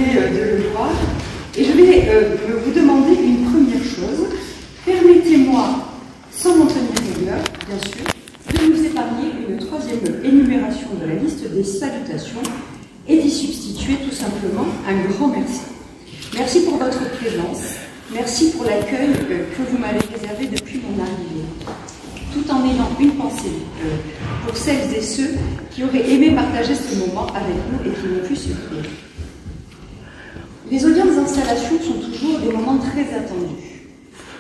venez de le voir. Et je vais vous demander une première chose. Permettez-moi, sans m'en tenir rigueur, bien sûr, de nous épargner une troisième énumération de la liste des salutations et d'y substituer tout simplement un grand merci. Merci pour votre présence, merci pour l'accueil que vous m'avez réservé depuis mon arrivée, tout en ayant une pensée pour celles et ceux qui auraient aimé partager ce moment avec nous et qui n'ont pu se faire. Les audiences d'installation sont toujours des moments très attendus.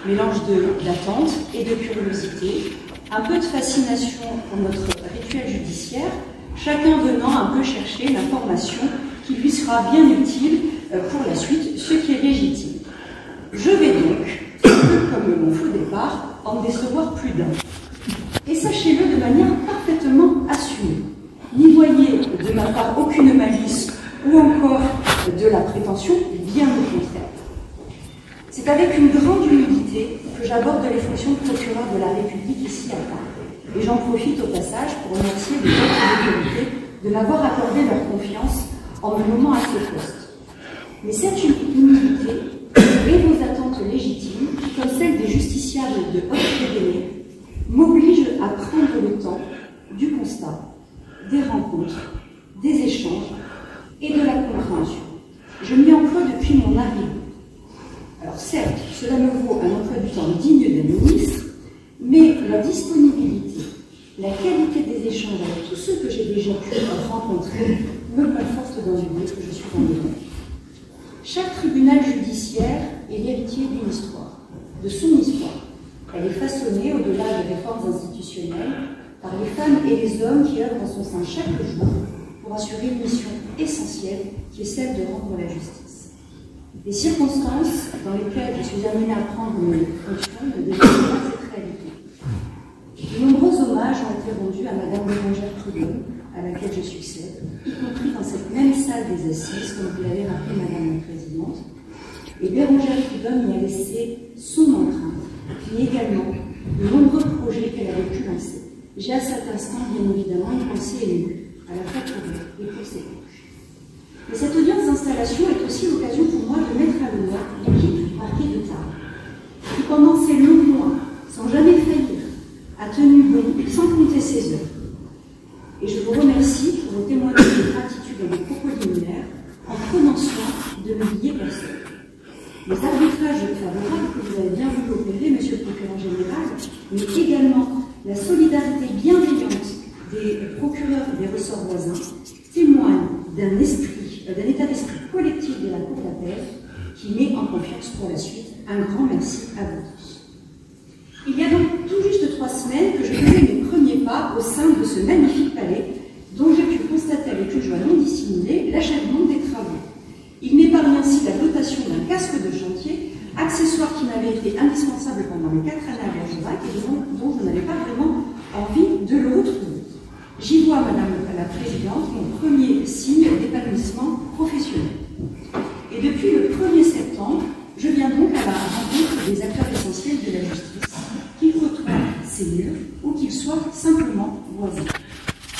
Mélange d'attente et de curiosité, un peu de fascination pour notre rituel judiciaire, chacun venant un peu chercher l'information qui lui sera bien utile pour la suite, ce qui est légitime. Je vais donc, comme mon faux départ, en décevoir plus d'un. Et sachez-le de manière parfaitement assumée. N'y voyez de ma part aucune malice ou encore de la prétention, bien au contraire. C'est avec une grande humilité que j'aborde les fonctions de procureur de la République ici à Paris. Et j'en profite au passage pour remercier les autres autorités de m'avoir accordé leur confiance en me nommant à ce poste. Mais cette humilité et vos attentes légitimes, comme celles des justiciables de Haute-Pyrénées, m'obligent à prendre le temps du constat, des rencontres, des échanges et de la compréhension. Je m'y emploie depuis mon arrivée. Alors certes, cela me vaut un emploi du temps digne d'un ministre, mais la disponibilité, la qualité des échanges avec tous ceux que j'ai déjà pu rencontrer me conforte dans l'idée que je suis en devenir. Chaque tribunal judiciaire est l'héritier d'une histoire, de son histoire. Elle est façonnée, au-delà des réformes institutionnelles, par les femmes et les hommes qui œuvrent en son sein chaque jour pour assurer une mission essentielle qui est celle de rendre la justice. Les circonstances dans lesquelles je suis amenée à prendre mes fonctions ne démontrent pas cette réalité. De nombreux hommages ont été rendus à Madame Bérengère Prudhomme, à laquelle je succède, y compris dans cette même salle des assises, comme vous l'avez rappelé, Madame la Présidente. Et Bérengère Prudhomme y a laissé son empreinte, puis également de nombreux projets qu'elle avait pu lancer. J'ai à cet instant, bien évidemment, une pensée émue, à la fois pour elle et pour ses proches. Mais cette audience d'installation est aussi l'occasion pour moi de mettre à l'honneur l'équipe Parquet de Tarbes, qui pendant ces longs mois, sans jamais faillir, a tenu bon sans compter ses heures. Et je vous remercie pour vos témoignages de gratitude dans vos propos liminaires, en prenant soin de n'oublier personne. Les arbitrages favorables que vous avez bien voulu opérer, Monsieur le procureur général, mais également la solidarité bienveillante des procureurs des ressorts voisins témoignent d'un état d'esprit collectif de la Cour d'appel qui met en confiance pour la suite. Un grand merci à vous tous. Il y a donc tout juste 3 semaines que je faisais mes premiers pas au sein de ce magnifique palais dont j'ai pu constater avec une joie non dissimulée l'achèvement des travaux. Il m'épargne ainsi la dotation d'un casque de chantier, accessoire qui m'avait été indispensable pendant mes 4 années à Bergerac et dont je n'avais pas vraiment envie de le retrouver. J'y vois, Madame la Présidente, mon premier signe d'épanouissement professionnel. Et depuis le 1er septembre, je viens donc à la rencontre des acteurs essentiels de la justice, qu'ils côtoient ces murs ou qu'ils soient simplement voisins,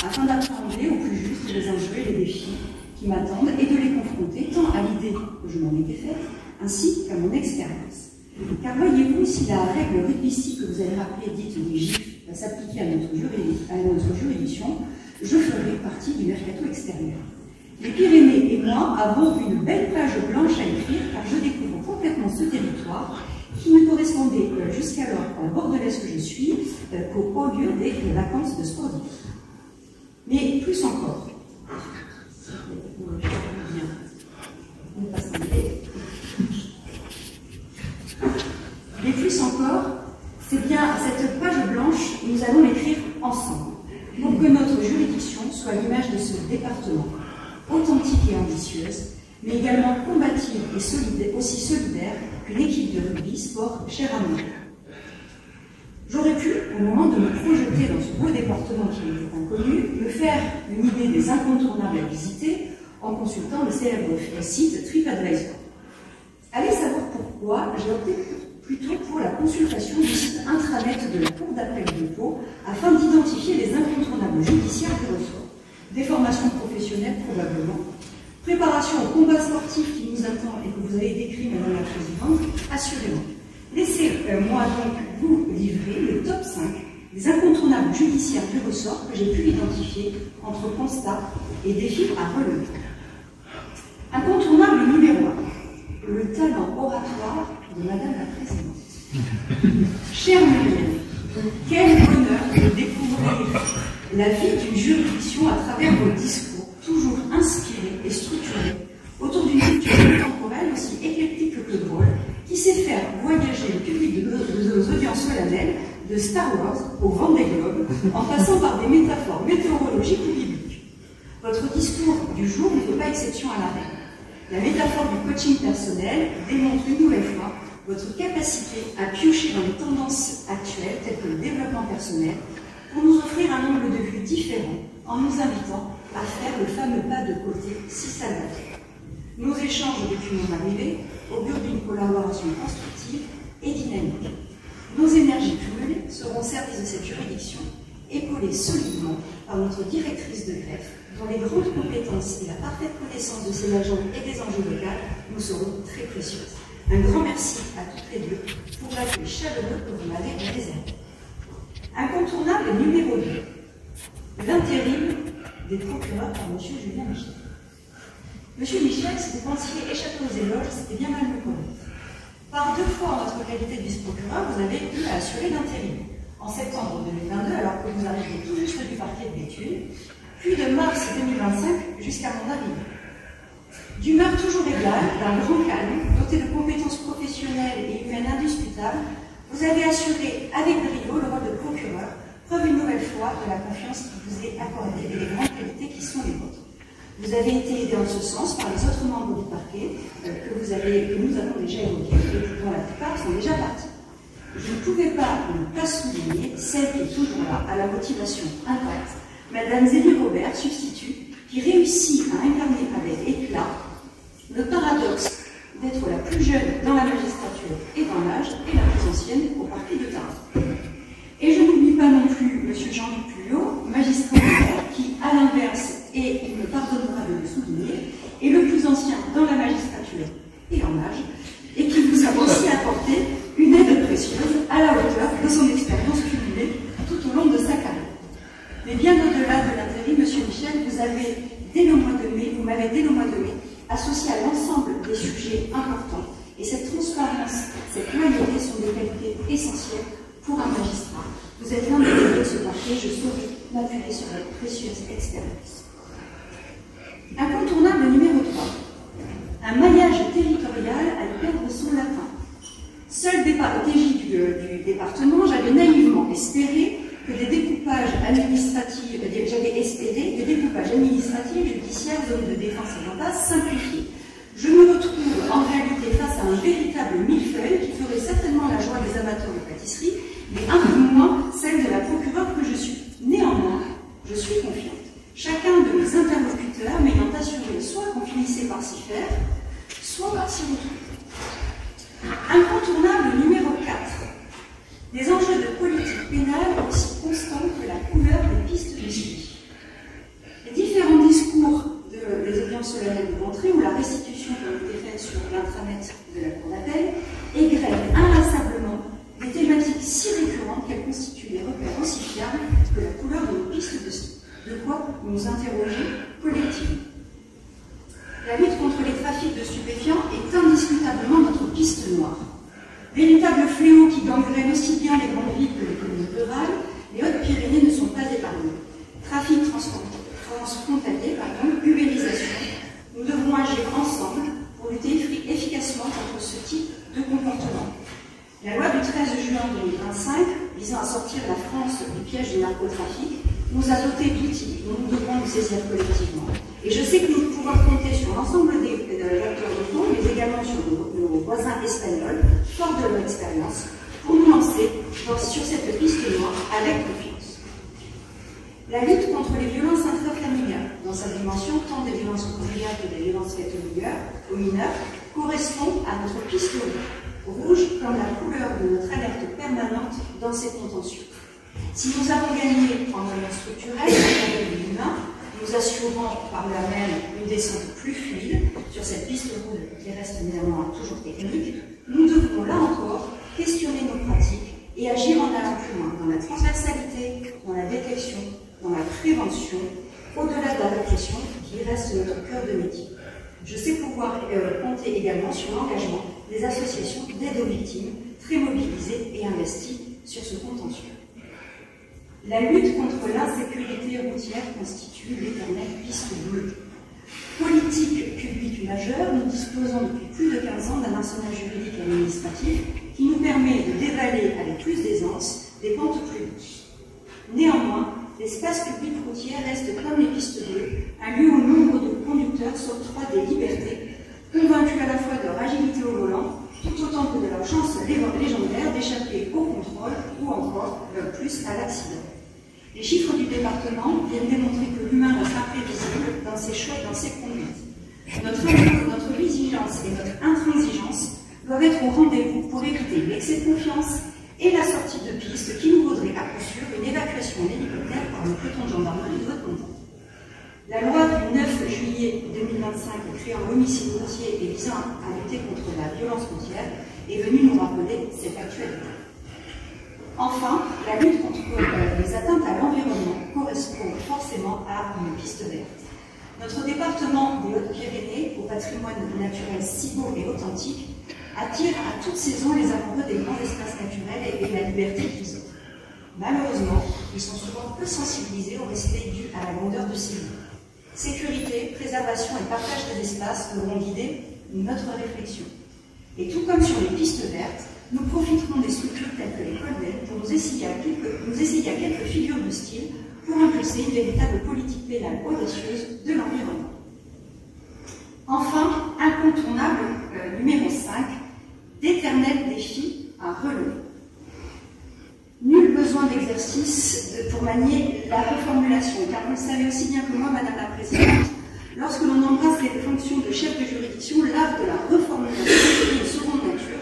afin d'appréhender au plus juste les enjeux et les défis qui m'attendent et de les confronter tant à l'idée que je m'en étais faite, ainsi qu'à mon expérience. Car voyez-vous, si la règle rugbyistique que vous avez rappelée, dite des gifs, va s'appliquer à notre juridiction, je ferai partie du mercato extérieur. Les Pyrénées et moi avons une belle page blanche à écrire, car je découvre complètement ce territoire qui ne correspondait jusqu'alors à la bordelaise que je suis qu'au haut lieu des vacances de sport d'hiver. Mais plus encore, mais plus encore, c'est bien cette page blanche, nous allons l'écrire ensemble, pour que notre juridiction soit l'image de ce département, authentique et ambitieuse, mais également combative et solidaire, aussi solidaire qu'une équipe de rugby, sport cher à moi. J'aurais pu, au moment de me projeter dans ce beau département qui m'était inconnu, me faire une idée des incontournables à visiter en consultant le célèbre site TripAdvisor. Allez savoir pourquoi j'ai opté plutôt pour la consultation du site intranet de la Cour d'appel de Pau afin d'identifier les incontournables judiciaires du ressort. Des formations professionnelles probablement, Préparation au combat sportif qui nous attend et que vous avez décrit, Madame la Présidente, assurément. Laissez-moi donc vous livrer le top 5 des incontournables judiciaires du ressort que j'ai pu identifier entre constats et défis à relever. Incontournable numéro 1, le talent oratoire de Madame la Présidente. Chère Muriel, quel bonheur de découvrir la vie d'une juridiction à travers vos discours, toujours inspirés et structurés, autour d'une culture contemporaine aussi éclectique que drôle, qui sait faire voyager le public de nos audiences solennelles, de Star Wars au Vendée Globe, en passant par des métaphores météorologiques ou bibliques. Votre discours du jour ne fait pas exception à la règle. La métaphore du coaching personnel démontre une nouvelle fois votre capacité à piocher dans les tendances actuelles, telles que le développement personnel, pour nous offrir un angle de vue différent, en nous invitant à faire le fameux pas de côté si salvateur. Nos échanges depuis mon arrivée augurent d'une collaboration constructive et dynamique. Nos énergies cumulées seront au service de cette juridiction, épaulées solidement par notre directrice de greffe, dont les grandes compétences et la parfaite connaissance de ses agents et des enjeux locaux nous seront très précieuses. Un grand merci à toutes les deux pour l'accueil chaleureux que vous m'avez réservé. Incontournable numéro 2, l'intérim des procureurs par M. Julien Michel. M. Michel, si vous pensiez échapper aux éloges, c'était bien mal me connaître. Par 2 fois en votre qualité de vice-procureur, vous avez eu à assurer l'intérim. En septembre 2022, alors que vous arrivez tout juste du parquet de Béthune, puis de mars 2025 jusqu'à mon arrivée. D'humeur toujours égale, d'un grand calme, doté de compétences professionnelles et humaines indiscutables, vous avez assuré avec brio le rôle de procureur, preuve une nouvelle fois de la confiance qui vous est accordée et des grandes qualités qui sont les vôtres. Vous avez été aidé en ce sens par les autres membres du parquet que nous avons déjà évoqués et dont la plupart sont déjà partis. Je ne pouvais pas ne pas souligner celle qui est toujours là, à la motivation intacte, Madame Zélie Robert, substitut, qui réussit à incarner avec éclat le paradoxe d'être la plus jeune dans la magistrature et dans l'âge et la plus ancienne au parquet de Tarn. Et je n'oublie pas non plus M. Jean-Luc Puyot, magistrat qui, à l'inverse, et il me pardonnera de le souligner, est le plus ancien dans la magistrature et en âge, et qui vous a aussi apporté une aide précieuse à la hauteur de son expérience cumulée tout au long de sa carrière. Mais bien au-delà de l'intérim, M. Michel, vous m'avez dès le mois de mai associé à l'ensemble des sujets importants. Et cette transparence, cette loyauté sont des qualités essentielles pour un magistrat. Vous êtes l'un des piliers de ce parquet, je saurais m'appuyer sur votre précieuse expérience. Incontournable numéro 3. Un maillage territorial à y perdre son latin. Seul TJ du département, j'avais naïvement espéré que des découpages administratifs, judiciaires, zones de défense et d'impasse simplifiés. Je me retrouve en réalité face à un véritable millefeuille qui ferait certainement la joie des amateurs de pâtisserie, mais un peu moins celle de la procureure que je suis. Néanmoins, je suis confiante. Chacun de mes interlocuteurs m'ayant assuré soit qu'on finissait par s'y faire, soit par s'y retrouver. Incontournable numéro 4. Des enjeux de politique pénale aussi constants que la couleur des pistes de ski. Les différents discours des audiences solennelles de rentrée ou la restitution qui a été faite sur l'intranet de la Cour d'appel égrènent inlassablement des thématiques si récurrentes qu'elles constituent des repères aussi fiables que la couleur de nos pistes de ski. De quoi nous interroger collectivement. La lutte contre les trafics de stupéfiants est indiscutablement notre piste noire. Véritable fléau qui gangrène aussi bien les grandes villes que les communes rurales, les Hautes-Pyrénées ne sont pas épargnées. Trafic transfrontalier, ubérisation. Nous devrons agir ensemble pour lutter efficacement contre ce type de comportement. La loi du 13 juin 2025, visant à sortir la France du piège du narcotrafic, nous a doté d'outils dont nous devrons nous saisir collectivement. Et je sais que nous pouvons compter sur l'ensemble des acteurs locaux, mais également sur nos voisins espagnols, forts de leur expérience, pour nous lancer sur cette piste noire avec confiance. La lutte contre les violences intrafamiliales, dans sa dimension tant des violences conjugales que des violences faites aux mineurs, correspond à notre piste rouge comme la couleur de notre alerte permanente dans ces contentieux. Si nous avons gagné en moyens structurels, en moyens humains, nous assurant par là même une descente plus fluide sur cette piste rouge qui reste néanmoins toujours technique, nous devons là encore questionner nos pratiques et agir en allant plus loin dans la transversalité, dans la détection, dans la prévention, au-delà de la répression qui reste notre cœur de métier. Je sais pouvoir compter également sur l'engagement des associations d'aide aux victimes, très mobilisées et investies sur ce contentieux. La lutte contre l'insécurité routière constitue l'éternelle piste bleue. Politique publique majeure, nous disposons depuis plus de 15 ans d'un arsenal juridique et administratif qui nous permet de dévaler avec plus d'aisance des pentes plus douces. Néanmoins, l'espace public routier reste comme les pistes bleues, un lieu où nombre de conducteurs s'octroient des libertés, convaincus à la fois de leur agilité au volant, tout autant que de leur chance légendaire d'échapper au contrôle ou encore, le plus, à l'accident. Les chiffres du département viennent démontrer que l'humain reste imprévisible dans ses choix et dans ses conduites. Notre vigilance et notre intransigeance doivent être au rendez-vous pour éviter l'excès de confiance et la sortie de piste qui nous vaudrait à coup sûr une évacuation en hélicoptère par le peloton de gendarmerie de votre montant. La loi du 9 juillet 2025 créant l'homicide routier et visant à lutter contre la violence routière est venue nous rappeler cette actualité. Enfin, la lutte contre les atteintes à l'environnement correspond forcément à une piste verte. Notre département des Hautes-Pyrénées, au patrimoine naturel si beau et authentique, attire à toutes saisons les amoureux des grands espaces naturels et la liberté qu'ils offrent. Malheureusement, ils sont souvent peu sensibilisés au respect dû à la grandeur de ces lieux. Sécurité, préservation et partage des espaces devront guider notre réflexion. Et tout comme sur les pistes vertes, nous profiterons des structures telles que les Colbel pour nous essayer à quelques figures de style pour impulser une véritable politique pénale audacieuse de l'environnement. Enfin, incontournable numéro 5, d'éternels défis à relever. Nul besoin d'exercice pour manier la reformulation, car vous le savez aussi bien que moi, Madame la Présidente, lorsque l'on embrasse les fonctions de chef de juridiction, l'art de la reformulation est une seconde nature,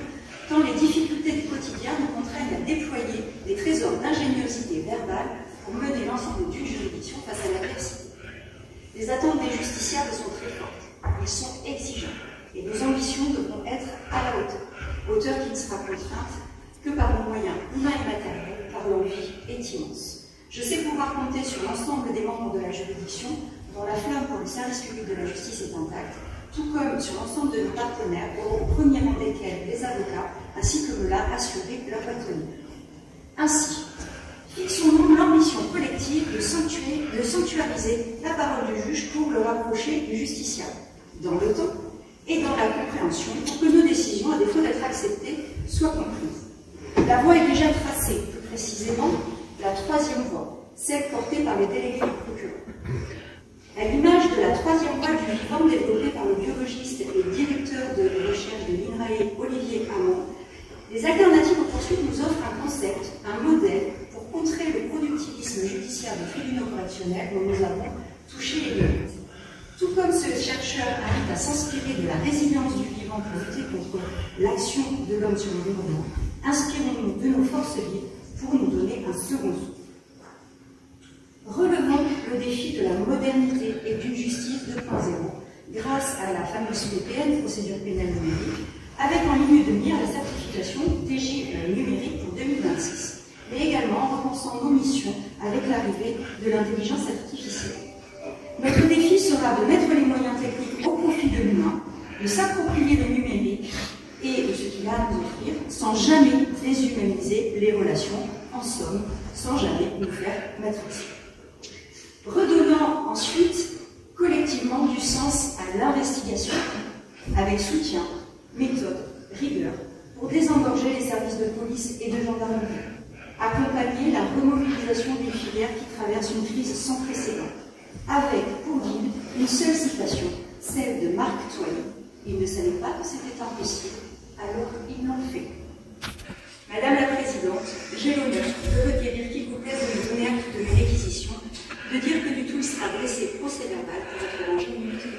tant les difficultés du quotidien nous contraignent à déployer des trésors d'ingéniosité verbale pour mener l'ensemble d'une juridiction face à l'adversité. Les attentes des justiciables sont très fortes, ils sont exigeants, et nos ambitions devront être à la hauteur qui ne sera contrainte que par nos moyens humains et matériels, car l'envie est immense. Je sais pouvoir compter sur l'ensemble des membres de la juridiction, dont la flamme pour le service public de la justice est intacte, tout comme sur l'ensemble de nos partenaires, au premier rang desquels les avocats, ainsi que me l'a assuré leur partenaire. Ainsi, fixons-nous l'ambition collective de sanctuariser la parole du juge pour le rapprocher du justiciable, dans le temps et dans la compréhension, pour que nos décisions, à défaut d'être acceptées, soient comprises. La voie est déjà tracée, plus précisément la troisième voie, celle portée par les délégués du procureur. À l'image de la troisième voie du vivant développée par le biologiste et directeur de recherche de l'INRAE, Olivier Hamon, les alternatives aux poursuites nous offrent un concept, un modèle pour contrer le productivisme judiciaire des tribunaux correctionnels dont nous avons touché les limites. Tout comme ce chercheur invite à s'inspirer de la résilience du vivant pour lutter contre l'action de l'homme sur l'environnement, inspirons-nous de nos forces vives pour nous donner un second souffle. Relevons le défi de la modernité et d'une justice 2.0 grâce à la fameuse PPN, procédure pénale numérique, avec en ligne de mire la certification TJ numérique pour 2026, mais également en repensant nos missions avec l'arrivée de l'intelligence artificielle. Notre défi sera de mettre les moyens techniques au profit de l'humain, de s'approprier le numérique et de ce qu'il a à nous offrir, sans jamais déshumaniser les relations, en somme, sans jamais nous faire matricer. Redonnant ensuite collectivement du sens à l'investigation, avec soutien, méthode, rigueur, pour désengorger les services de police et de gendarmerie, accompagner la remobilisation des filières qui traversent une crise sans précédent, avec pour guide une seule citation, celle de Marc Twain. Il ne savait pas que c'était impossible, alors ils l'ont fait. Madame la Présidente, j'ai l'honneur de requérir qu'il vous plaise de me donner acte de mes réquisitions, de dire que du tout il sera dressé procès verbal pour votre ingéniosité.